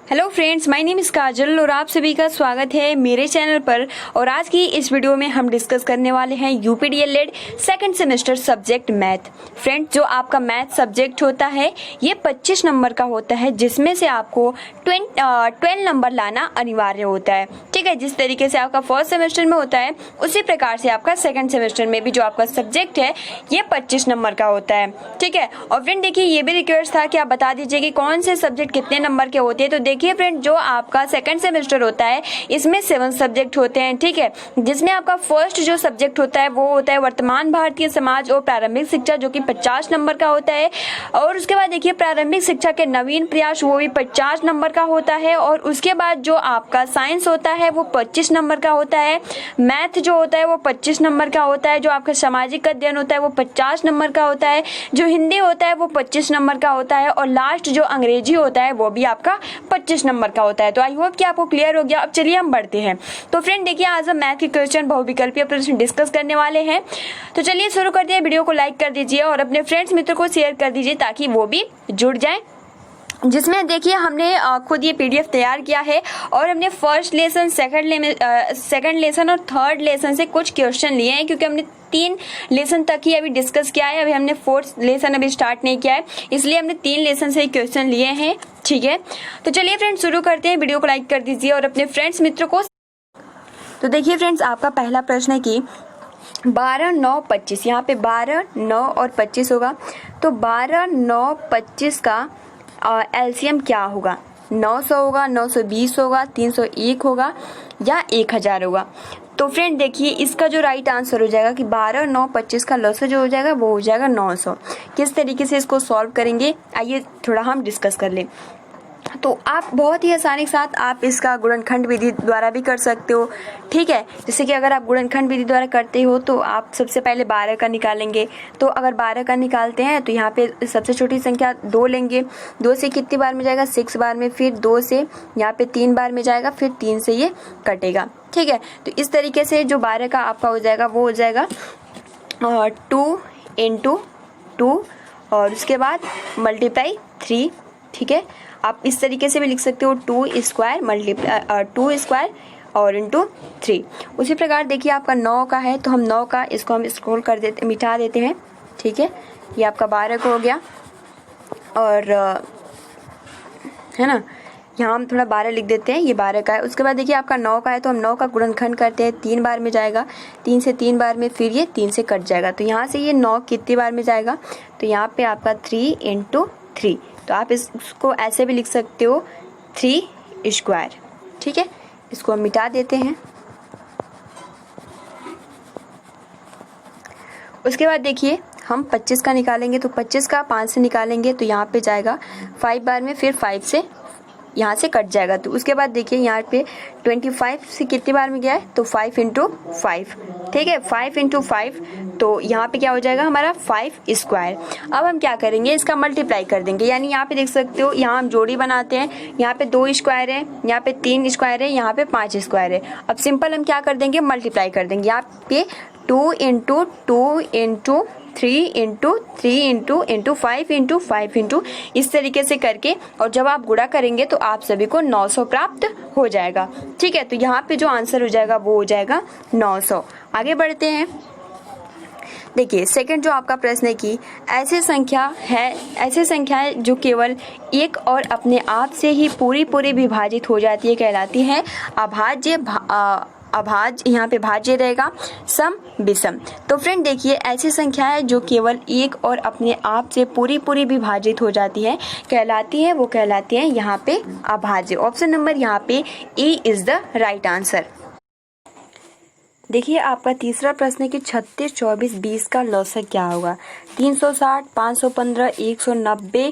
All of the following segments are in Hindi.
Hello friends, my name is Kajal और आप सभी का स्वागत है मेरे चैनल पर। और आज की इस वीडियो में हम डिस्कस करने वाले हैं UP DElEd second semester subject math. Friends, जो आपका मैथ सब्जेक्ट होता है ये 25 नंबर का होता है, जिसमें से आपको 12 नंबर लाना अनिवार्य होता है। ठीक है, जिस तरीके से आपका फर्स्ट सेमेस्टर में होता है उसी प्रकार से आपका सेकंड सेमेस्टर में भी जो आपका सब्जेक्ट है ये 25 नंबर का होता है। ठीक है, और फ्रेंड देखिए, ये भी रिक्वेस्ट था कि आप बता दीजिए कि कौन से सब्जेक्ट कितने नंबर के होते हैं। तो देखिए फ्रेंड, जो आपका सेकंड सेमेस्टर होता है इसमें 7 सब्जेक्ट होते हैं। ठीक है, जिसमें आपका फर्स्ट जो सब्जेक्ट होता है वो होता है वर्तमान भारतीय समाज और प्रारंभिक शिक्षा, जो कि 50 नंबर का होता है। और उसके बाद देखिए प्रारंभिक शिक्षा के नवीन प्रयास, वो भी 50 नंबर का होता है। और उसके बाद जो आपका साइंस होता है वो 25 नंबर का होता है। मैथ जो होता है वो 25 नंबर का होता है। जो आपका सामाजिक अध्ययन होता है वो 50 नंबर का होता है। जो हिंदी होता है वो 25 नंबर का होता है। और लास्ट जो अंग्रेजी होता है वो भी आपका 25 नंबर का होता है। तो आई होप कि आपको क्लियर हो गया। अब चलिए हम बढ़ते हैं। तो फ्रेंड देखिए, आज हम मैथ के क्वेश्चन बहुविकल्पीय प्रश्न डिस्कस करने वाले हैं। तो चलिए शुरू करते हैं। वीडियो को लाइक कर दीजिए और अपने फ्रेंड्स मित्र को शेयर कर दीजिए ताकि वो भी जुड़ जाए। जिसमें देखिए हमने खुद ये पीडीएफ तैयार किया है और हमने फर्स्ट लेसन, सेकंड लेसन और थर्ड लेसन से कुछ क्वेश्चन लिए हैं, क्योंकि हमने 3 लेसन तक ही अभी डिस्कस किया है। अभी हमने 4th लेसन अभी स्टार्ट नहीं किया है, इसलिए हमने 3 लेसन से क्वेश्चन लिए हैं। ठीक है, तो चलिए फ्रेंड्स शुरू करते हैं। वीडियो को लाइक कर दीजिए और अपने फ्रेंड्स मित्र को। तो देखिए फ्रेंड्स, आपका पहला प्रश्न है कि 12, 9, 25, यहाँ पे 12, 9 और 25 होगा। तो 12, 9, 25 का एलसीएम क्या होगा? 900 होगा, 920 होगा, 301 होगा या 1000 होगा। तो फ्रेंड देखिए, इसका जो राइट आंसर हो जाएगा कि 12, 9, 25 का लॉस जो हो जाएगा वो हो जाएगा 900। किस तरीके से इसको सॉल्व करेंगे आइए थोड़ा हम डिस्कस कर लें। तो आप बहुत ही आसानी के साथ आप इसका गुणनखंड विधि द्वारा भी कर सकते हो। ठीक है, जैसे कि अगर आप गुणनखंड विधि द्वारा करते हो तो आप सबसे पहले 12 का निकालेंगे। तो अगर 12 का निकालते हैं तो यहाँ पे सबसे छोटी संख्या 2 लेंगे। 2 से कितनी बार में जाएगा? 6 बार में। फिर 2 से यहाँ पे 3 बार में जाएगा, फिर 3 से ये कटेगा। ठीक है, तो इस तरीके से जो 12 का आपका हो जाएगा वो हो जाएगा 2 × 2 और उसके बाद मल्टीप्लाई 3। ठीक है, आप इस तरीके से भी लिख सकते हो 2 स्क्वायर मल्टीप्लाई 2 स्क्वायर और इंटू 3। उसी प्रकार देखिए आपका 9 का है तो हम 9 का इसको हम स्क्रॉल कर देते, मिटा देते हैं। ठीक है, ये आपका 12 का हो गया और है ना, यहाँ हम थोड़ा 12 लिख देते हैं, ये 12 का है। उसके बाद देखिए आपका 9 का है तो हम 9 का गुणनखंड करते हैं। 3 बार में जाएगा, 3 से 3 बार में, फिर ये 3 से कट जाएगा। तो यहाँ से ये 9 कितनी बार में जाएगा? तो यहाँ पे आपका 3 × 3। तो आप इसको ऐसे भी लिख सकते हो 3 स्क्वायर। ठीक है, इसको हम मिटा देते हैं। उसके बाद देखिए हम 25 का निकालेंगे। तो 25 का 5 से निकालेंगे तो यहाँ पे जाएगा 5 बार में, फिर 5 से यहाँ से कट जाएगा। तो उसके बाद देखिए यहाँ पे 25 से कितनी बार में गया है? तो 5 × 5। ठीक है, 5 × 5 तो यहाँ पे क्या हो जाएगा हमारा 5 स्क्वायर। अब हम क्या करेंगे, इसका मल्टीप्लाई कर देंगे। यानी यहाँ पे देख सकते हो, यहाँ हम जोड़ी बनाते हैं। यहाँ पे 2 स्क्वायर है, यहाँ पे 3 स्क्वायर है, यहाँ पे 5 स्क्वायर है। अब सिंपल हम क्या कर देंगे, मल्टीप्लाई कर देंगे। यहाँ पे 2 × 2 × 3 × 3 × 5 × 5 इस तरीके से करके, और जब आप गुणा करेंगे तो आप सभी को 900 प्राप्त हो जाएगा। ठीक है, तो यहाँ पे जो आंसर हो जाएगा वो हो जाएगा 900। आगे बढ़ते हैं। देखिए सेकंड जो आपका प्रश्न है कि ऐसी संख्याएं जो केवल एक और अपने आप से ही पूरी विभाजित हो जाती है कहलाती हैं अभाज्य। अभाज्य यहाँ पे भाज्य रहेगा, सम विषम। तो फ्रेंड देखिए, ऐसी संख्याएं जो केवल एक और अपने आप से पूरी विभाजित हो जाती है कहलाती है, वो कहलाती है यहाँ पे अभाज्य। ऑप्शन नंबर यहाँ पे ए इज द राइट आंसर। देखिए आपका तीसरा प्रश्न है कि 36, 24, 20 का लॉसक क्या होगा? 360, 515, 190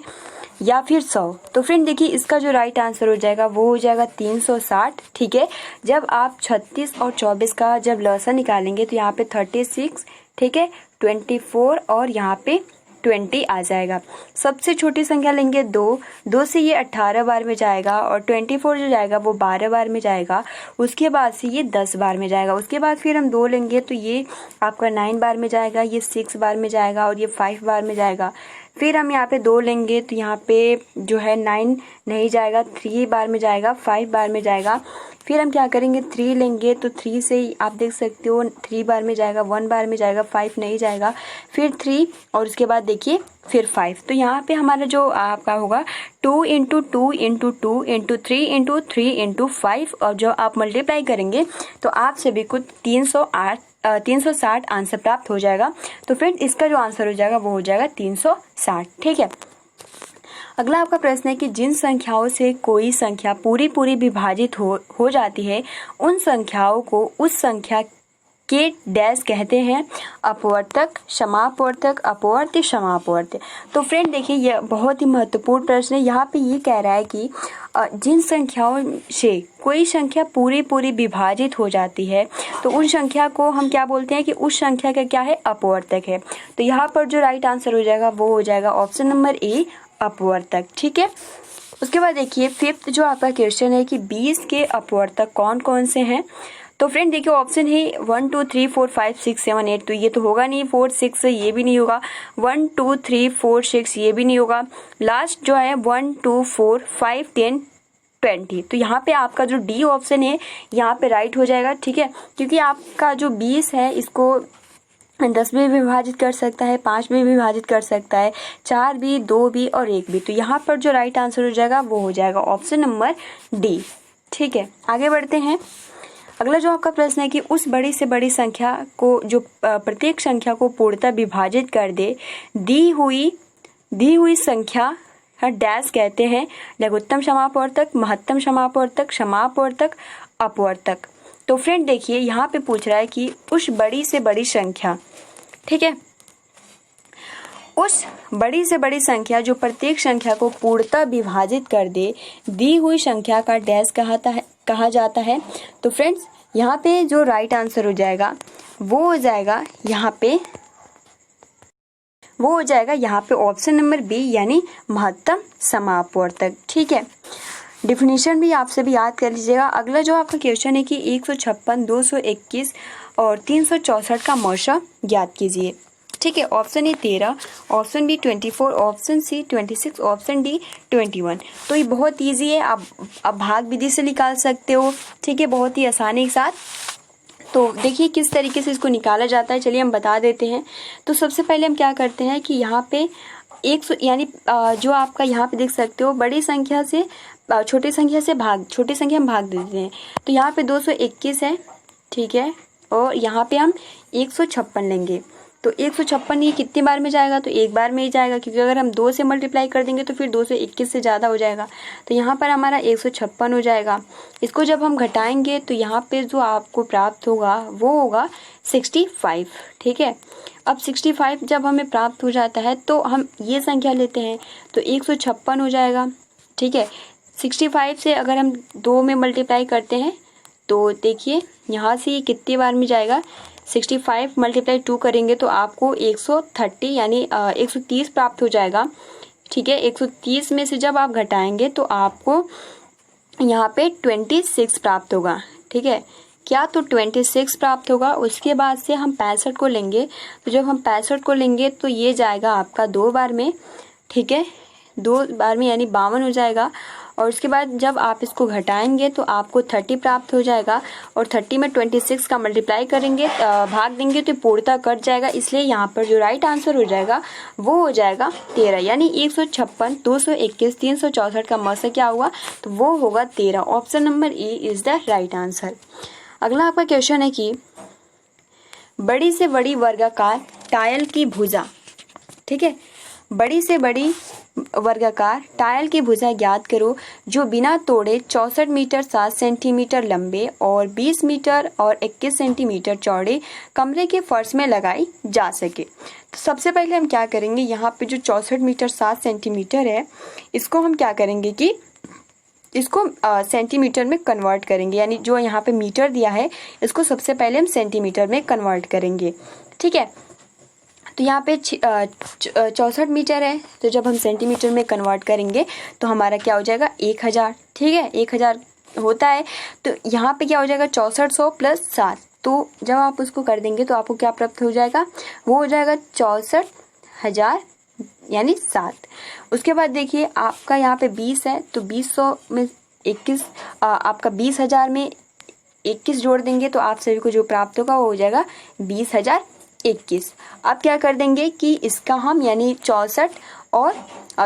या फिर 100। तो फ्रेंड देखिए, इसका जो राइट आंसर हो जाएगा वो हो जाएगा 360। ठीक है, जब आप 36 और 24 का जब लॉसक निकालेंगे तो यहाँ पे 36, ठीक है, 24 और यहाँ पे 20 आ जाएगा। सबसे छोटी संख्या लेंगे 2 से ये 18 बार में जाएगा और 24 जो जाएगा वो 12 बार में जाएगा। उसके बाद से ये 10 बार में जाएगा। उसके बाद फिर हम 2 लेंगे तो ये आपका 9 बार में जाएगा, ये 6 बार में जाएगा और ये 5 बार में जाएगा। फिर हम यहाँ पे 2 लेंगे तो यहाँ पे जो है 9 नहीं जाएगा, 3 बार में जाएगा, 5 बार में जाएगा। फिर हम क्या करेंगे 3 लेंगे तो 3 से ही आप देख सकते हो 3 बार में जाएगा, 1 बार में जाएगा, 5 नहीं जाएगा, फिर 3 और उसके बाद देखिए फिर 5। तो यहाँ पे हमारा जो आपका होगा 2 × 2 × 2 × 3 × 3 × 5 और जो आप मल्टीप्लाई करेंगे तो आप सभी को 360 आंसर प्राप्त हो जाएगा। तो फ्रेंड इसका जो आंसर हो जाएगा वो हो जाएगा 360। ठीक है। अगला आपका प्रश्न है कि जिन संख्याओं से कोई संख्या पूरी विभाजित हो जाती है उन संख्याओं को उस संख्या के डैश कहते हैं, अपवर्तक, समापवर्तक, अपवर्त्य, समापवर्त्य। तो फ्रेंड देखिए यह बहुत ही महत्वपूर्ण प्रश्न है। यहाँ पे ये कह रहा है कि जिन संख्याओं से कोई संख्या पूरी विभाजित हो जाती है तो उन संख्या को हम क्या बोलते हैं कि उस संख्या का क्या है, अपवर्तक है। तो यहाँ पर जो राइट आंसर हो जाएगा वो हो जाएगा ऑप्शन नंबर ए, अपवर्तक। ठीक है। उसके बाद देखिए 5th जो आपका क्वेश्चन है कि 20 के अपवर्तक कौन कौन से हैं। तो फ्रेंड देखिए ऑप्शन है 1 2 3 4 5 6 7 8। तो ये तो होगा नहीं, 4 6 ये भी नहीं होगा, 1 2 3 4 6 ये भी नहीं होगा, लास्ट जो है 1 2 4 5 10 20। तो यहाँ पे आपका जो डी ऑप्शन है यहाँ पे राइट हो जाएगा। ठीक है। क्योंकि आपका जो 20 है इसको 10 भी विभाजित कर सकता है, 5 भी विभाजित कर सकता है, 4 भी, 2 भी और 1 भी। तो यहाँ पर जो राइट आंसर हो जाएगा वो हो जाएगा ऑप्शन नंबर डी। ठीक है। आगे बढ़ते हैं। अगला जो आपका प्रश्न है कि उस बड़ी से बड़ी संख्या को जो प्रत्येक संख्या को पूर्णतः विभाजित कर दे, दी हुई संख्या डैश कहते हैं, लघुत्तम समापवर्तक, महत्तम समापवर्तक, समापवर्तक, अपवर्तक। तो फ्रेंड देखिए यहाँ पे पूछ रहा है कि उस बड़ी से बड़ी संख्या, ठीक है, उस बड़ी से बड़ी संख्या जो प्रत्येक संख्या को पूर्णतः विभाजित कर दे, दी हुई संख्या का डैश कहा जाता है। तो फ्रेंड्स यहाँ पे जो राइट आंसर हो जाएगा वो हो जाएगा यहाँ पे ऑप्शन नंबर बी यानी महत्तम समापवर्तक। ठीक है। डिफिनीशन भी आप सभी याद कर लीजिएगा। अगला जो आपका क्वेश्चन है कि 156, 221 और 364 का मौसा ज्ञात कीजिए। ठीक है। Option A 13, option B 24, option C 26, option D 21। तो ये बहुत इजी है, आप भाग विधि से निकाल सकते हो। ठीक है, बहुत ही आसानी के साथ। तो देखिए किस तरीके से इसको निकाला जाता है, चलिए हम बता देते हैं। तो सबसे पहले हम क्या करते हैं कि यहाँ पे 100 यानी जो आपका यहाँ पे देख सकते हो बड़ी संख्या से छोटी संख्या हम भाग देते हैं। तो यहाँ पे 221 है। ठीक है। और यहाँ पे हम 156 लेंगे। तो 156 ये कितनी बार में जाएगा, तो एक बार में ही जाएगा, क्योंकि अगर हम 2 से मल्टीप्लाई कर देंगे तो फिर 221 से ज़्यादा हो जाएगा। तो यहाँ पर हमारा 156 हो जाएगा। इसको जब हम घटाएंगे तो यहाँ पे जो आपको प्राप्त होगा वो होगा 65। ठीक है। अब 65 जब हमें प्राप्त हो जाता है तो हम ये संख्या लेते हैं तो 156 हो जाएगा। ठीक है। 65 से अगर हम 2 में मल्टीप्लाई करते हैं तो देखिए यहाँ से ये कितनी बार में जाएगा, 65 × 2 करेंगे तो आपको 130 यानी 130 प्राप्त हो जाएगा। ठीक है। 130 में से जब आप घटाएंगे तो आपको यहाँ पे 26 प्राप्त होगा। ठीक है। क्या, तो 26 प्राप्त होगा। उसके बाद से हम 65 को लेंगे। तो जब हम 65 को लेंगे तो ये जाएगा आपका 2 बार में। ठीक है। 2 बार में यानी 52 हो जाएगा। और उसके बाद जब आप इसको घटाएंगे तो आपको 30 प्राप्त हो जाएगा। और 30 में 26 का मल्टीप्लाई करेंगे, भाग देंगे तो पूर्णतः कट जाएगा। इसलिए यहाँ पर जो राइट आंसर हो जाएगा वो हो जाएगा 13 यानी 156, 221, 364 का मौसा क्या हुआ, तो वो होगा 13। Option number A is the right answer. अगला आपका क्वेश्चन है कि बड़ी से बड़ी वर्गाकार टायल की भुजा, ठीक है, बड़ी से बड़ी वर्गाकार टायल की भुजा ज्ञात करो जो बिना तोड़े 64 मीटर 7 सेंटीमीटर लंबे और 20 मीटर और 21 सेंटीमीटर चौड़े कमरे के फर्श में लगाई जा सके। तो सबसे पहले हम क्या करेंगे, यहाँ पे जो 64 मीटर 7 सेंटीमीटर है इसको हम क्या करेंगे कि इसको सेंटीमीटर में कन्वर्ट करेंगे, यानी जो यहाँ पे मीटर दिया है इसको सबसे पहले हम सेंटीमीटर में कन्वर्ट करेंगे। ठीक है। तो यहाँ पे 64 मीटर है, तो जब हम सेंटीमीटर में कन्वर्ट करेंगे तो हमारा क्या हो जाएगा 1000। ठीक है। 1000 होता है। तो यहाँ पे क्या हो जाएगा 6400 + 7। तो जब आप उसको कर देंगे तो आपको क्या प्राप्त हो जाएगा, वो हो जाएगा 64,000 यानी 7। उसके बाद देखिए आपका यहाँ पे 20 है तो 20 में 21 आपका 20,000 में 21 जोड़ देंगे तो आप सभी को जो प्राप्त होगा वो हो जाएगा 20,021। अब क्या कर देंगे कि इसका हम यानी 64 और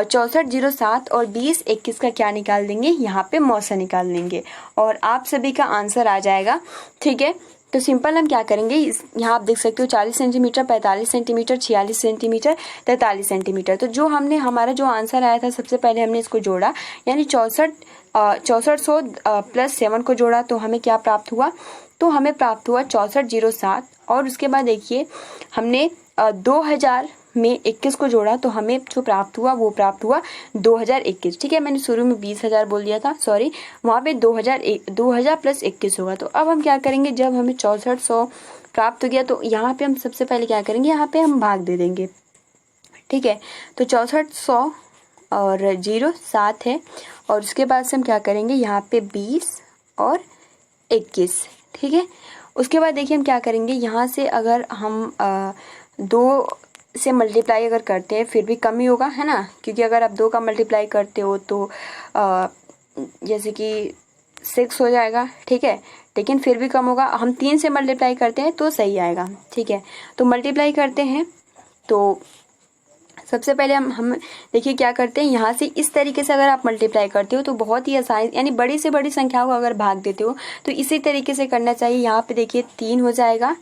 6407 और 2021 का क्या निकाल देंगे, यहाँ पे मौसा निकाल देंगे और आप सभी का आंसर आ जाएगा। ठीक है, तो सिंपल हम क्या करेंगे, यहाँ आप देख सकते हो 40 सेंटीमीटर, 45 सेंटीमीटर, 46 सेंटीमीटर, 43 सेंटीमीटर। तो जो हमारा जो आंसर आया था सबसे पहले हमने इसको जोड़ा यानी 6400 प्लस 7 को जोड़ा तो हमें क्या प्राप्त हुआ, तो हमें प्राप्त हुआ 6407। और उसके बाद देखिए हमने 2000 में 21 को जोड़ा तो हमें जो प्राप्त हुआ वो प्राप्त हुआ 2021। ठीक है, मैंने शुरू में 20,000 बोल दिया था, सॉरी, वहाँ पे 2000 प्लस 21 होगा। तो अब हम क्या करेंगे, जब हमें 6400 प्राप्त हो गया तो यहाँ पे हम सबसे पहले क्या करेंगे, यहाँ पे हम भाग दे देंगे। ठीक है, तो 6400 और 0 7 है और उसके बाद से हम क्या करेंगे, यहाँ पे 20 और 21। ठीक है, उसके बाद देखिए हम क्या करेंगे, यहाँ से अगर हम 2 से मल्टीप्लाई अगर करते हैं फिर भी कम ही होगा, है ना, क्योंकि अगर आप 2 का मल्टीप्लाई करते हो तो जैसे कि 6 हो जाएगा। ठीक है, लेकिन फिर भी कम होगा। हम 3 से मल्टीप्लाई करते हैं तो सही आएगा। ठीक है, तो मल्टीप्लाई करते हैं तो सबसे पहले हम देखिए क्या करते हैं, यहाँ से इस तरीके से अगर आप मल्टीप्लाई करते हो तो बहुत ही आसानी, यानी बड़ी से बड़ी संख्या को अगर भाग देते हो तो इसी तरीके से करना चाहिए। यहाँ पे देखिए 3 हो जाएगा।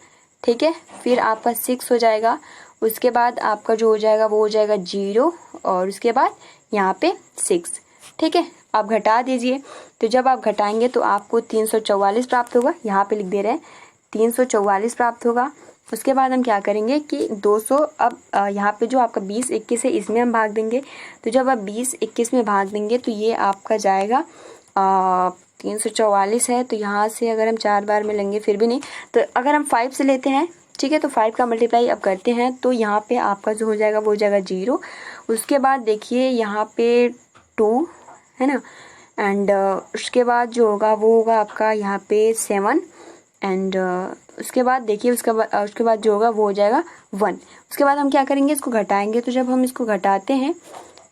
ठीक है, फिर आपका 6 हो जाएगा, उसके बाद आपका जो हो जाएगा वो हो जाएगा 0 और उसके बाद यहाँ पे 6। ठीक है, आप घटा दीजिए, तो जब आप घटाएंगे तो आपको 344 प्राप्त होगा। यहाँ पे लिख दे रहे हैं 344 प्राप्त होगा। उसके बाद हम क्या करेंगे कि 200, अब यहाँ पे जो आपका 20 21 है इसमें हम भाग देंगे। तो जब आप 20 21 में भाग देंगे तो ये आपका जाएगा 344 है, तो यहाँ से अगर हम 4 बार में लेंगे फिर भी नहीं, तो अगर हम 5 से लेते हैं, ठीक है, तो 5 का मल्टीप्लाई अब करते हैं तो यहाँ पे आपका जो हो जाएगा वो हो जाएगा 0। उसके बाद देखिए यहाँ पे 2 है ना, एंड उसके बाद जो होगा वो होगा आपका यहाँ पे 7 एंड उसके बाद देखिए उसके बाद जो होगा वो हो जाएगा 1। उसके बाद हम क्या करेंगे, इसको घटाएंगे। तो जब हम इसको घटाते हैं,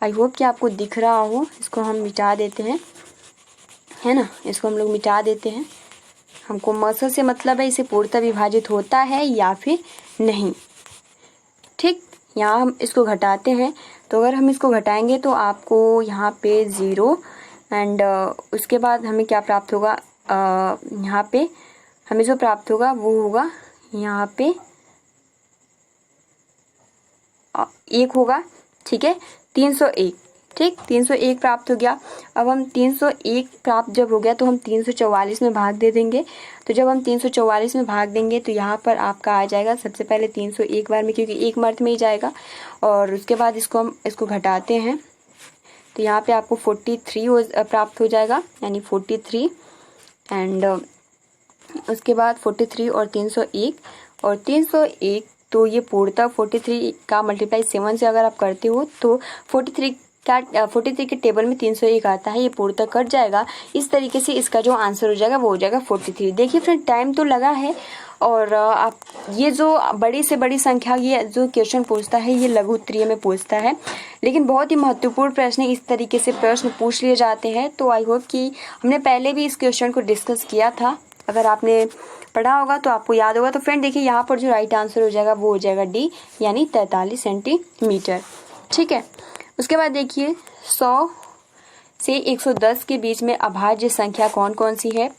आई होप कि आपको दिख रहा हो, इसको हम मिटा देते हैं, है ना, इसको हम लोग मिटा देते हैं। हमको मौसा से मतलब है इसे पूर्णतः विभाजित होता है या फिर नहीं। ठीक, यहाँ हम इसको घटाते हैं तो अगर हम इसको घटाएंगे तो आपको यहाँ पे 0 एंड उसके बाद हमें क्या प्राप्त होगा, यहाँ पे हमें जो प्राप्त होगा वो होगा यहाँ पे 1 होगा। ठीक है, 301। ठीक, 301 प्राप्त हो गया। अब हम 301 प्राप्त जब हो गया तो हम 344 में भाग दे देंगे। तो जब हम 344 में भाग देंगे तो यहाँ पर आपका आ जाएगा सबसे पहले 301 बार में, क्योंकि एक मर्थ में ही जाएगा, और उसके बाद हम इसको घटाते हैं तो यहाँ पे आपको 43 प्राप्त हो जाएगा, यानी 43 एंड उसके बाद 43 और 301 तो ये पूर्णतः 43 का मल्टीप्लाई 7 से अगर आप करते हो तो 43 के टेबल में 301 आता है, ये पूर्णतः कट जाएगा। इस तरीके से इसका जो आंसर हो जाएगा वो हो जाएगा 43। देखिए फ्रेंड, टाइम तो लगा है और आप ये जो बड़ी से बड़ी संख्या ये जो क्वेश्चन पूछता है ये लघु उत्तरीय में पूछता है, लेकिन बहुत ही महत्वपूर्ण प्रश्न इस तरीके से प्रश्न पूछ लिए जाते हैं। तो आई होप कि हमने पहले भी इस क्वेश्चन को डिस्कस किया था, अगर आपने पढ़ा होगा तो आपको याद होगा। तो फ्रेंड देखिए यहाँ पर जो राइट आंसर हो जाएगा वो हो जाएगा डी, यानी 43 सेंटीमीटर। ठीक है, उसके बाद देखिए 100 से 110 के बीच में अभाज्य संख्या कौन कौन सी है।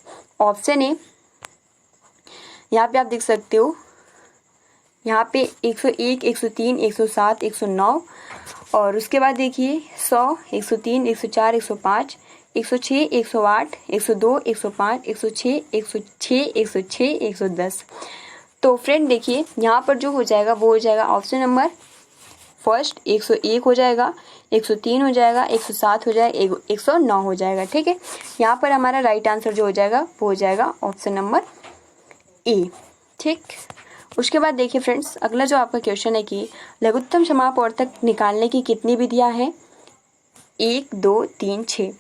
ऑप्शन ए, यहाँ पे आप देख सकते हो, यहाँ पे 101, 103, 107, 109 और उसके बाद देखिए 100, 103, 104, 105, 106, 108, 102, 105, 106, 106, 110। तो फ्रेंड देखिए यहाँ पर जो हो जाएगा वो हो जाएगा ऑप्शन नंबर फर्स्ट 101 हो जाएगा, 103 हो जाएगा, 107 हो जाएगा, 109 हो जाएगा। ठीक है, यहाँ पर हमारा राइट आंसर जो हो जाएगा वो हो जाएगा ऑप्शन नंबर ए। ठीक, उसके बाद देखिए फ्रेंड्स, अगला जो आपका क्वेश्चन है कि लघुत्तम समापवर्तक निकालने की कितनी विधियां हैं, 1 2 3 6।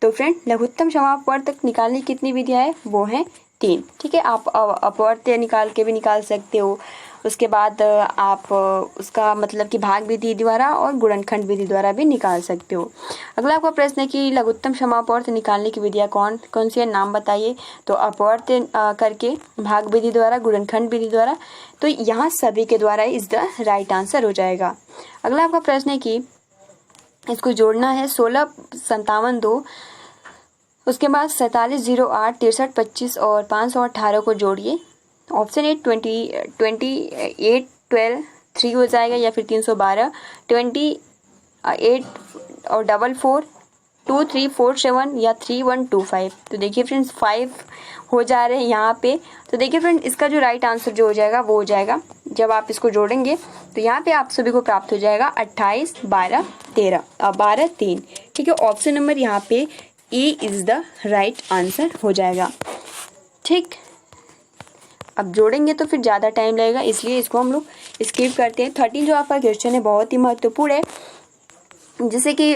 तो फ्रेंड लघुत्तम समापवर्तक निकालने की कितनी विधियां है, वो है 3। ठीक है, आप अपवर्त्य निकाल के भी निकाल सकते हो, उसके बाद आप उसका मतलब कि भाग विधि द्वारा और गुणनखंड विधि द्वारा भी निकाल सकते हो। अगला आपका प्रश्न है कि लघुत्तम समापवर्त निकालने की विधियाँ कौन कौन सी है, नाम बताइए। तो अपवर्त करके, भाग विधि द्वारा, गुणनखंड विधि द्वारा। तो यहाँ सभी के द्वारा इज द राइट आंसर हो जाएगा। अगला आपका प्रश्न है कि इसको जोड़ना है 16 57 2, उसके बाद 47 08 63 25 और 518 को जोड़िए। ऑप्शन ए 28 12 3 हो जाएगा, या फिर 312 28 और 44 2 3 4 7 या 3 1 2 5। तो देखिए फ्रेंड्स 5 हो जा रहे हैं यहाँ पे। तो देखिए फ्रेंड इसका जो राइट आंसर जो हो जाएगा वो हो जाएगा, जब आप इसको जोड़ेंगे तो यहाँ पे आप सभी को प्राप्त हो जाएगा 28 12 13 12 3। ठीक है, ऑप्शन नंबर यहाँ पे ए इज द राइट आंसर हो जाएगा। ठीक, अब जोड़ेंगे तो फिर ज़्यादा टाइम लगेगा, इसलिए इसको हम लोग स्किप करते हैं। 13 जो आपका क्वेश्चन है बहुत ही महत्वपूर्ण है, जैसे कि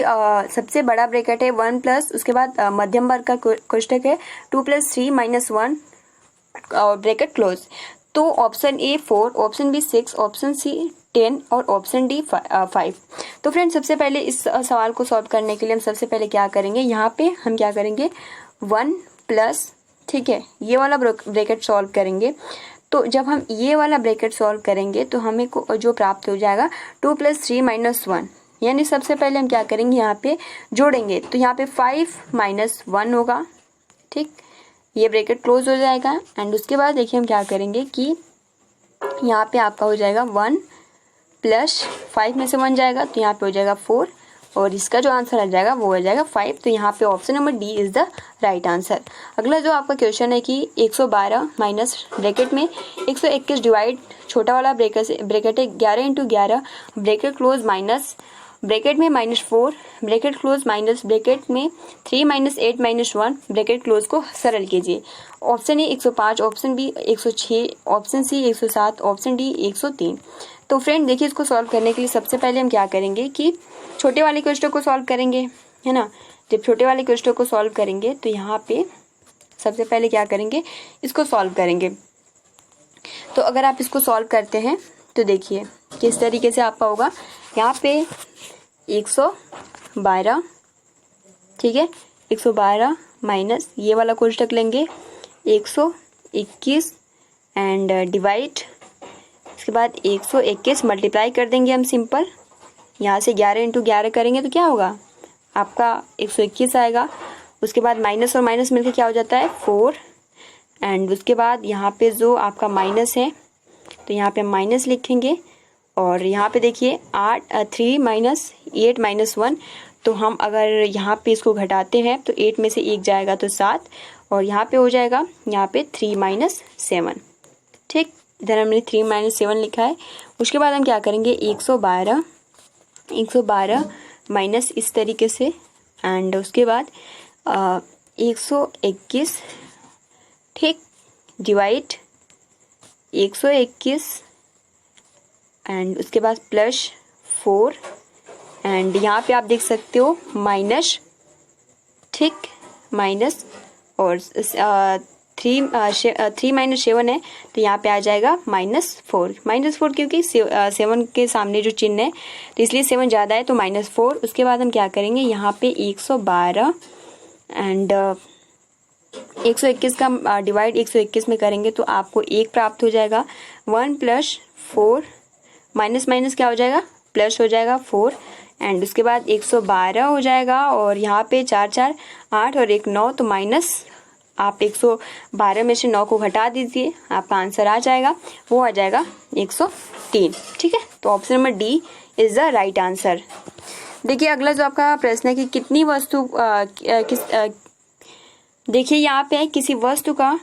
सबसे बड़ा ब्रैकेट है 1 प्लस, उसके बाद मध्यम वर्ग का कोष्ठक है 2 + 3 - 1 ब्रैकेट क्लोज। तो option A 4, option B 6, option C 10 और ऑप्शन डी 5। तो फ्रेंड सबसे पहले इस सवाल को सॉल्व करने के लिए हम सबसे पहले क्या करेंगे, यहाँ पे हम क्या करेंगे 1 प्लस, ठीक है, ये वाला ब्रैकेट सॉल्व करेंगे। तो जब हम ये वाला ब्रैकेट सॉल्व करेंगे तो हमें जो प्राप्त हो जाएगा 2 + 3 - 1, यानी सबसे पहले हम क्या करेंगे यहाँ पे जोड़ेंगे। तो यहाँ पे 5 - 1 होगा। ठीक, ये ब्रैकेट क्लोज हो जाएगा। एंड उसके बाद देखिए हम क्या करेंगे कि यहाँ पे आपका हो जाएगा 1 प्लस 5 में से 1 जाएगा तो यहाँ पे हो जाएगा 4, और इसका जो आंसर आ जाएगा वो हो जाएगा 5। तो यहाँ पे option number D is the right answer. अगला जो आपका क्वेश्चन है कि 112 माइनस ब्रैकेट में 121 डिवाइड, छोटा वाला ब्रैकेट है 11 × 11 ब्रैकेट क्लोज माइनस ब्रैकेट में -4 ब्रैकेट क्लोज माइनस ब्रैकेट में 3 - 8 - 1 ब्रैकेट क्लोज को सरल कीजिए। Option A 105, option B 106, option C 107, option D 103। तो फ्रेंड देखिए इसको सॉल्व करने के लिए सबसे पहले हम क्या करेंगे कि छोटे वाले क्वेश्चन को सॉल्व करेंगे, है ना। जब छोटे वाले क्वेश्चन को सॉल्व करेंगे तो यहाँ पे सबसे पहले क्या करेंगे, इसको सॉल्व करेंगे। तो अगर आप इसको सॉल्व करते हैं तो देखिए किस तरीके से आपका होगा। यहाँ पे 112, ठीक है, 112 माइनस ये वाला कोष्ठक लेंगे 121 एंड डिवाइड, इसके बाद 121 मल्टीप्लाई कर देंगे हम सिंपल। यहाँ से 11 × 11 करेंगे तो क्या होगा आपका 121 आएगा। उसके बाद माइनस और माइनस मिलकर क्या हो जाता है 4, एंड उसके बाद यहाँ पे जो आपका माइनस है तो यहाँ पे माइनस लिखेंगे। और यहाँ पे देखिए 3 - 8 - 1, तो हम अगर यहाँ पे इसको घटाते हैं तो 8 में से 1 जाएगा तो 7, और यहाँ पे हो जाएगा यहाँ पे 3 - 7। ठीक, इधर हमने 3 - 7 लिखा है। उसके बाद हम क्या करेंगे 112 माइनस इस तरीके से, एंड उसके बाद 121, ठीक, डिवाइड 121 एंड उसके बाद +4, एंड यहाँ पे आप देख सकते हो माइनस, ठीक, माइनस, और 3 - 7 है तो यहाँ पे आ जाएगा -4 क्योंकि 7 के सामने जो चिन्ह है तो इसलिए 7 ज़्यादा है तो -4। उसके बाद हम क्या करेंगे यहाँ पे 112 एंड 121 का डिवाइड 121 में करेंगे तो आपको 1 प्राप्त हो जाएगा। 1 + 4 माइनस माइनस क्या हो जाएगा प्लस हो जाएगा 4, एंड उसके बाद 112 हो जाएगा, और यहाँ पे 4 4 8 और 1 9, तो माइनस आप 112 में से 9 को घटा दीजिए, आपका आंसर आ जाएगा, वो आ जाएगा 103। ठीक है, तो option number D is the right answer. देखिए अगला जो आपका प्रश्न है कि कितनी वस्तु देखिए यहाँ पे है किसी वस्तु का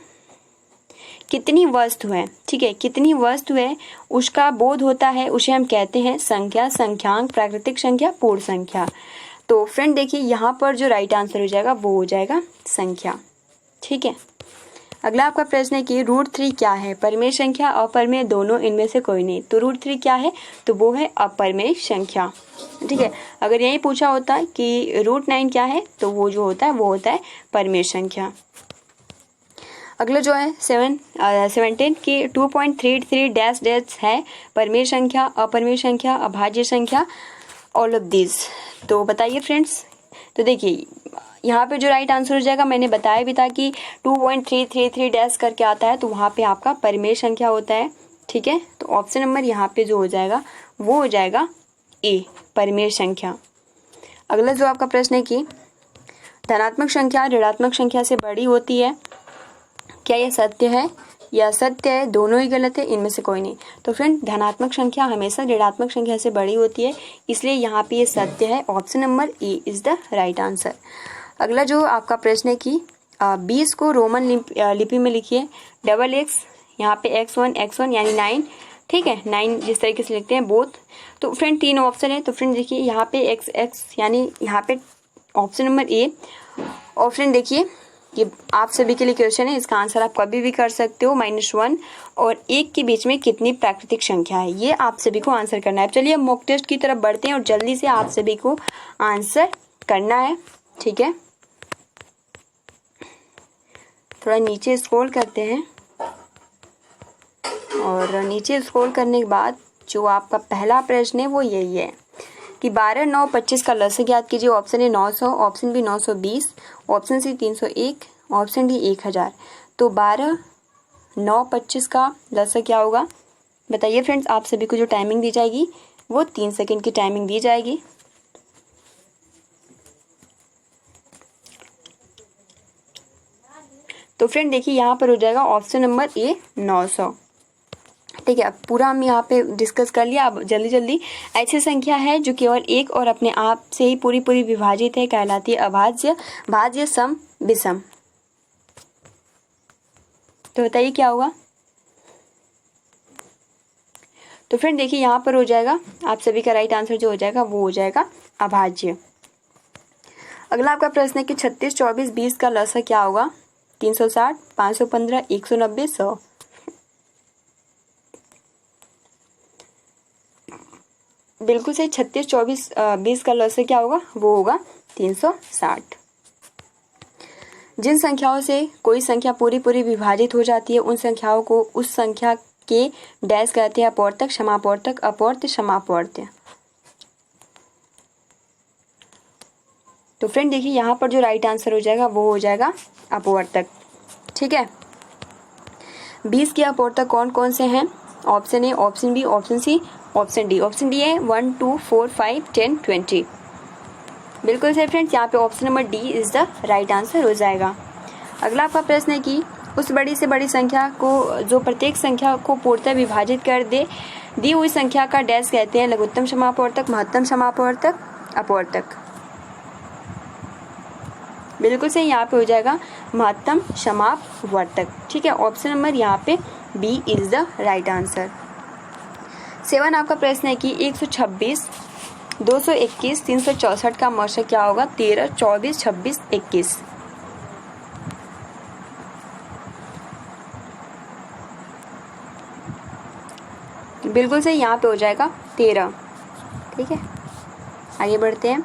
कितनी वस्तु है, ठीक है, कितनी वस्तु है उसका बोध होता है, उसे हम कहते हैं संख्या, संख्यांक, प्राकृतिक संख्या, पूर्ण संख्या। तो फ्रेंड देखिए यहाँ पर जो राइट आंसर हो जाएगा वो हो जाएगा संख्या। ठीक है, अगला आपका प्रश्न है कि √3 क्या है, परिमेय संख्या, अपरिमेय, दोनों, इनमें से कोई नहीं। तो √3 क्या है, तो वो है अपरिमेय संख्या। ठीक है, अगर यही पूछा होता कि √9 क्या है तो वो जो होता है वो होता है परिमेय संख्या। अगला जो है 17 की 2.33 डैश डैश है परमेय संख्या, अपरमेय संख्या, अभाज्य संख्या, ऑल ऑफ दिस। तो बताइए फ्रेंड्स। तो देखिए यहाँ पे जो राइट आंसर हो जाएगा, मैंने बताया भी था कि 2.333 डैश करके आता है तो वहाँ पे आपका परमेय संख्या होता है। ठीक है, तो ऑप्शन नंबर यहाँ पे जो हो जाएगा वो हो जाएगा ए, परमेय संख्या। अगला जो आपका प्रश्न है कि धनात्मक संख्या ऋणात्मक संख्या से बड़ी होती है, क्या यह सत्य है या सत्य है, दोनों ही गलत है, इनमें से कोई नहीं। तो फ्रेंड धनात्मक संख्या हमेशा ऋणात्मक संख्या से बड़ी होती है, इसलिए यहाँ पे ये सत्य है। Option number A is the right answer. अगला जो आपका प्रश्न है कि 20 को रोमन लिपि में लिखिए, डबल एक्स, यहाँ पे x1 यानी 9, ठीक है, 9 जिस तरीके से लिखते हैं बोथ। तो फ्रेंड 3 ऑप्शन है, तो फ्रेंड देखिए यहाँ पे x यानी यहाँ पे ऑप्शन नंबर ए। और फ्रेंड देखिए ये आप सभी के लिए क्वेश्चन है, इसका आंसर आप कभी भी कर सकते हो। -1 और 1 के बीच में कितनी प्राकृतिक संख्या है, ये आप सभी को आंसर करना है। चलिए मॉक टेस्ट की तरफ बढ़ते हैं और जल्दी से आप सभी को आंसर करना है। ठीक है, थोड़ा नीचे स्क्रॉल करते हैं और नीचे स्क्रॉल करने के बाद जो आपका पहला प्रश्न है वो यही है कि 12, 9, 25 का लसागु ज्ञात कीजिए। Option A 900, option B 920, option C 301, option D 1000। तो 12, 9, 25 का लसागु क्या होगा बताइए फ्रेंड्स। आप सभी को जो टाइमिंग दी जाएगी वो 3 सेकंड की टाइमिंग दी जाएगी। तो फ्रेंड देखिए यहाँ पर हो जाएगा ऑप्शन नंबर ए 900। ठीक है, अब पूरा हम यहाँ पे डिस्कस कर लिया। अब जल्दी जल्दी ऐसी संख्या है जो केवल एक और अपने आप से ही पूरी विभाजित है, कहलाती है अभाज्य, भाज्य, सम, विषम। तो बताइए क्या होगा। तो फ्रेंड देखिए यहाँ पर हो जाएगा आप सभी का राइट आंसर जो हो जाएगा वो हो जाएगा अभाज्य। अगला आपका प्रश्न है कि 36, 24, 20 का लसागु क्या होगा। 360, 515, 190, 100। बिल्कुल सही, 36, 24, 20 का लसागु क्या होगा वो होगा 360। जिन संख्याओं से कोई संख्या पूरी विभाजित हो जाती है उन संख्याओं को उस संख्या के डैश कहते हैं अपवर्तक, समापवर्तक, अपवर्त्य, समापवर्त्य। तो फ्रेंड देखिए यहाँ पर जो राइट आंसर हो जाएगा वो हो जाएगा अपवर्तक। ठीक है, 20 के अपवर्तक कौन कौन से हैं। Option A, option B, option C, option D. Option D है 1, 2, 4, 5, 10, 20। बिल्कुल सही फ्रेंड्स, यहाँ पे option number D is the right answer हो जाएगा। अगला आपका प्रश्न है कि उस बड़ी से बड़ी संख्या को जो प्रत्येक संख्या को पूर्णतः विभाजित कर दे दी हुई संख्या का डैश कहते हैं लघुत्तम समापवर्तक, महत्तम समापवर्तक, अपवर्तक। बिल्कुल सही, यहाँ पे हो जाएगा महत्तम समापवर्तक। ठीक है, ऑप्शन नंबर यहाँ पे B is the right answer. 7 आपका प्रश्न है कि 126, 221, 364 का मशक क्या होगा। 13, 24, 26, 21। बिल्कुल सही, यहाँ पे हो जाएगा 13। ठीक है, आगे बढ़ते हैं।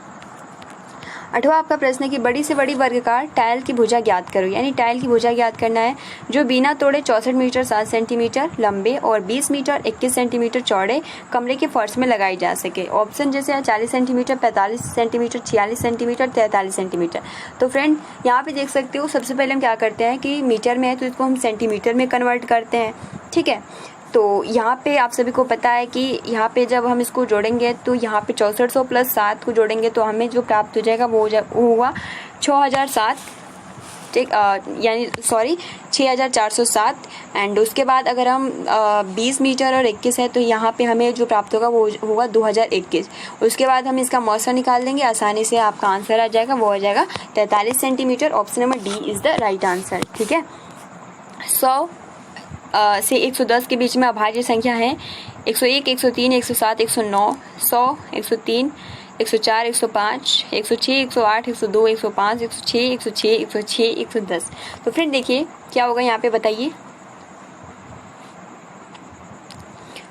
8वां आपका प्रश्न है कि बड़ी से बड़ी वर्गाकार टाइल की भुजा ज्ञात करो। यानी टाइल की भुजा ज्ञात करना है जो बिना तोड़े 64 मीटर 7 सेंटीमीटर लंबे और 20 मीटर 21 सेंटीमीटर चौड़े कमरे के फर्श में लगाई जा सके। ऑप्शन जैसे 40 सेंटीमीटर, 45 सेंटीमीटर, 46 सेंटीमीटर, 43 सेंटीमीटर। तो फ्रेंड यहाँ पे देख सकते हो, सबसे पहले हम क्या करते हैं कि मीटर में है तो इसको हम सेंटीमीटर में कन्वर्ट करते हैं। ठीक है, तो यहाँ पे आप सभी को पता है कि यहाँ पे जब हम इसको जोड़ेंगे तो यहाँ पे 6400 प्लस 7 को जोड़ेंगे तो हमें जो प्राप्त हो जाएगा वो होगा 6007। ठीक, यानी सॉरी 6407। एंड उसके बाद अगर हम 20 मीटर और 21 है तो यहाँ पे हमें जो प्राप्त होगा वो होगा 2021। उसके बाद हम इसका मौसा निकाल देंगे, आसानी से आपका आंसर आ जाएगा, वो हो जाएगा 43 centimetre. Option number D is the right answer. ठीक है, 100 से 110 के बीच में अभाज्य संख्या है 101, 103, 107, 109, 100, 103, 104, 105, 106, 108, 102, 105, 106, 106, 106, 110। तो फ्रेंड देखिए क्या होगा यहाँ पे बताइए।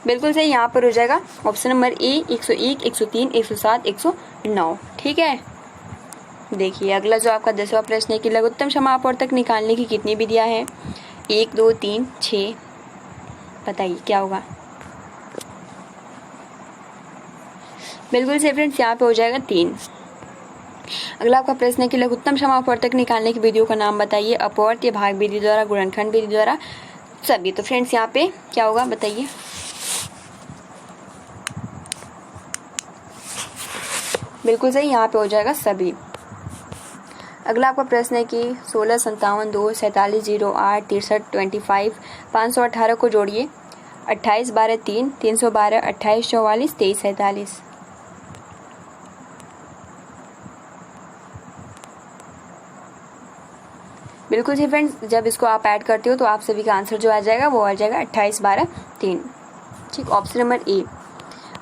बिल्कुल सही, यहाँ पर हो जाएगा ऑप्शन नंबर ए 101, 103, 107, 109। ठीक है, देखिए अगला जो आपका 10वां प्रश्न है कि लघुत्तम समापवर्तक निकालने की कितनी विधियां हैं। 1 2 3 6, बताइए क्या होगा। बिल्कुल सही फ्रेंड्स, यहाँ पे हो जाएगा 3। अगला आपका प्रश्न है कि लघुत्तम समापवर्तक निकालने की विधियों का नाम बताइए। अपवर्त या भाग विधि द्वारा, गुणनखंड विधि द्वारा, सभी। तो फ्रेंड्स यहाँ पे क्या होगा बताइए। बिल्कुल सही, यहाँ पे हो जाएगा सभी। अगला आपका प्रश्न है कि 16 57 2 47 0 8 63 25 518 को जोड़िए। 28 12 3 312 28 44 23 47। बिल्कुल जी फ्रेंड्स, जब इसको आप ऐड करते हो तो आप सभी का आंसर जो आ जाएगा वो आ जाएगा 28 12 3। ठीक, ऑप्शन नंबर ए।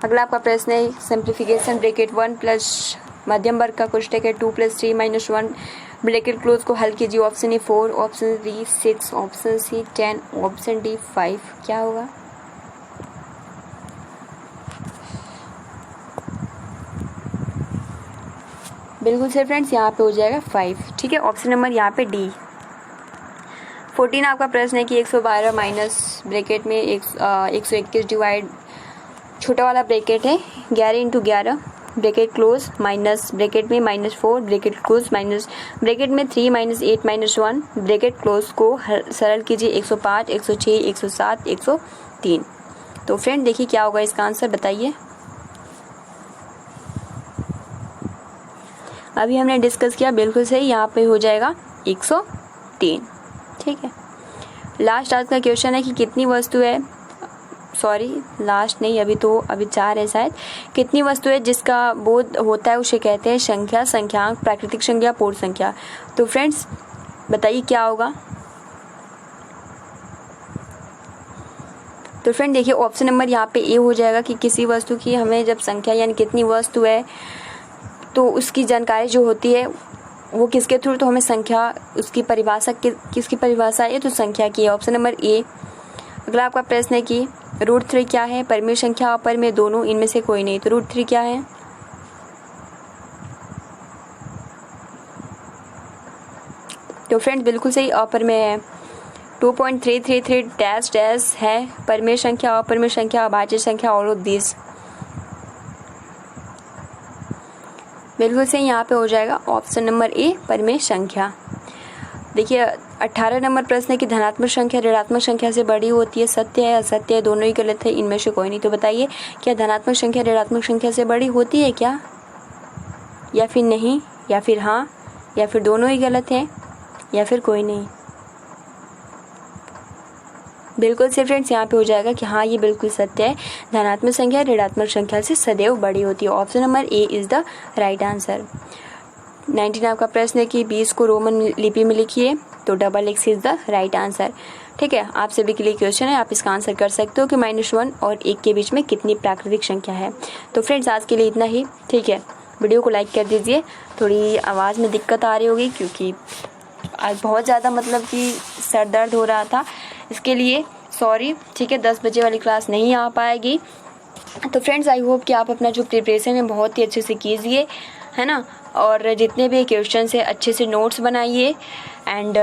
अगला आपका प्रश्न है सिंप्लीफिकेशन ब्रैकेट 1 प्लस मध्यम वर्ग का कोष्टक है 2 + 3 - 1 ब्रैकेट क्लोज को हल कीजिए। Option A 4, option B 6, option C 10, option D 5। क्या होगा। बिल्कुल सही फ्रेंड्स, यहाँ पे हो जाएगा 5। ठीक है, ऑप्शन नंबर यहाँ पे डी। 14 आपका प्रश्न है कि 112 माइनस ब्रैकेट में 121 डिवाइड छोटा वाला ब्रैकेट है 11 × 11 ब्रैकेट क्लोज माइनस ब्रैकेट में -4 ब्रैकेट क्लोज माइनस ब्रैकेट में 3 - 8 - 1 ब्रैकेट क्लोज को सरल कीजिए। 105 106 107 103। तो फ्रेंड देखिए क्या होगा इसका आंसर, बताइए। अभी हमने डिस्कस किया, बिल्कुल सही, यहाँ पे हो जाएगा 103। ठीक है, लास्ट आज का क्वेश्चन है कि कितनी वस्तु है, सॉरी लास्ट नहीं, अभी 4 है शायद। कितनी वस्तु है जिसका बोध होता है उसे कहते हैं संख्या, संख्यांक, प्राकृतिक संख्या, पूर्ण संख्या। तो फ्रेंड्स बताइए क्या होगा। तो फ्रेंड देखिए ऑप्शन नंबर यहाँ पे ए हो जाएगा कि किसी वस्तु की हमें जब संख्या यानी कितनी वस्तु है तो उसकी जानकारी जो होती है वो किसके थ्रू, तो हमें संख्या उसकी परिभाषा किसकी परिभाषा है, तो संख्या की है। Option number A. अगला आपका प्रश्न है कि √3 क्या है। परिमेय संख्या, अपरिमेय दोनों, इनमें से कोई नहीं। तो √3 क्या है। तो फ्रेंड बिल्कुल सही, अपरिमेय है। 2.333 डैश डैश है परिमेय संख्या, अपरिमेय संख्या, अभाज्य संख्या, और 20। बिल्कुल सही, यहाँ पे हो जाएगा ऑप्शन नंबर ए परिमेय संख्या। देखिए 18 नंबर प्रश्न है कि धनात्मक संख्या ऋणात्मक संख्या से बड़ी होती है। सत्य है असत्य है, दोनों ही गलत है, इनमें से कोई नहीं। तो बताइए क्या धनात्मक संख्या ऋणात्मक संख्या से बड़ी होती है क्या, या फिर नहीं, या फिर हाँ, या फिर दोनों ही गलत है, या फिर कोई नहीं। बिल्कुल से फ्रेंड्स यहाँ पे हो जाएगा कि हाँ ये बिल्कुल सत्य है, धनात्मक संख्या ऋणात्मक संख्या से सदैव बड़ी होती है। Option number A is the right answer. 19 आपका प्रश्न है कि 20 को रोमन लिपि में लिखिए। तो XX is the right answer. ठीक है, आप सभी के लिए क्वेश्चन है, आप इसका आंसर कर सकते हो कि -1 और 1 के बीच में कितनी प्राकृतिक संख्या है। तो फ्रेंड्स आज के लिए इतना ही। ठीक है, वीडियो को लाइक कर दीजिए। थोड़ी आवाज़ में दिक्कत आ रही होगी क्योंकि आज बहुत ज़्यादा मतलब कि सर दर्द हो रहा था, इसके लिए सॉरी। ठीक है, 10 बजे वाली क्लास नहीं आ पाएगी। तो फ्रेंड्स आई होप कि आप अपना जो प्रिपरेशन है बहुत ही अच्छे से कीजिए, है ना, और जितने भी क्वेश्चन है अच्छे से नोट्स बनाइए। एंड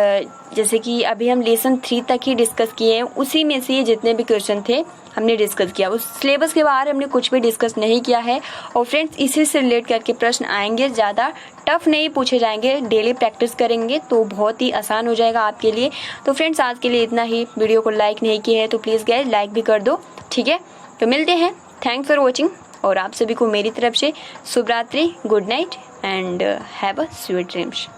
जैसे कि अभी हम लेसन 3 तक ही डिस्कस किए हैं, उसी में से जितने भी क्वेश्चन थे हमने डिस्कस किया, उस सिलेबस के बाहर हमने कुछ भी डिस्कस नहीं किया है। और फ्रेंड्स इसी से रिलेट करके प्रश्न आएंगे, ज़्यादा टफ नहीं पूछे जाएंगे, डेली प्रैक्टिस करेंगे तो बहुत ही आसान हो जाएगा आपके लिए। तो फ्रेंड्स आज के लिए इतना ही। वीडियो को लाइक नहीं किया है तो प्लीज़ गाइस लाइक भी कर दो। ठीक है, तो मिलते हैं। थैंक्स फॉर वॉचिंग, और आप सभी को मेरी तरफ से शुभ रात्रि, good night and have a sweet dreams.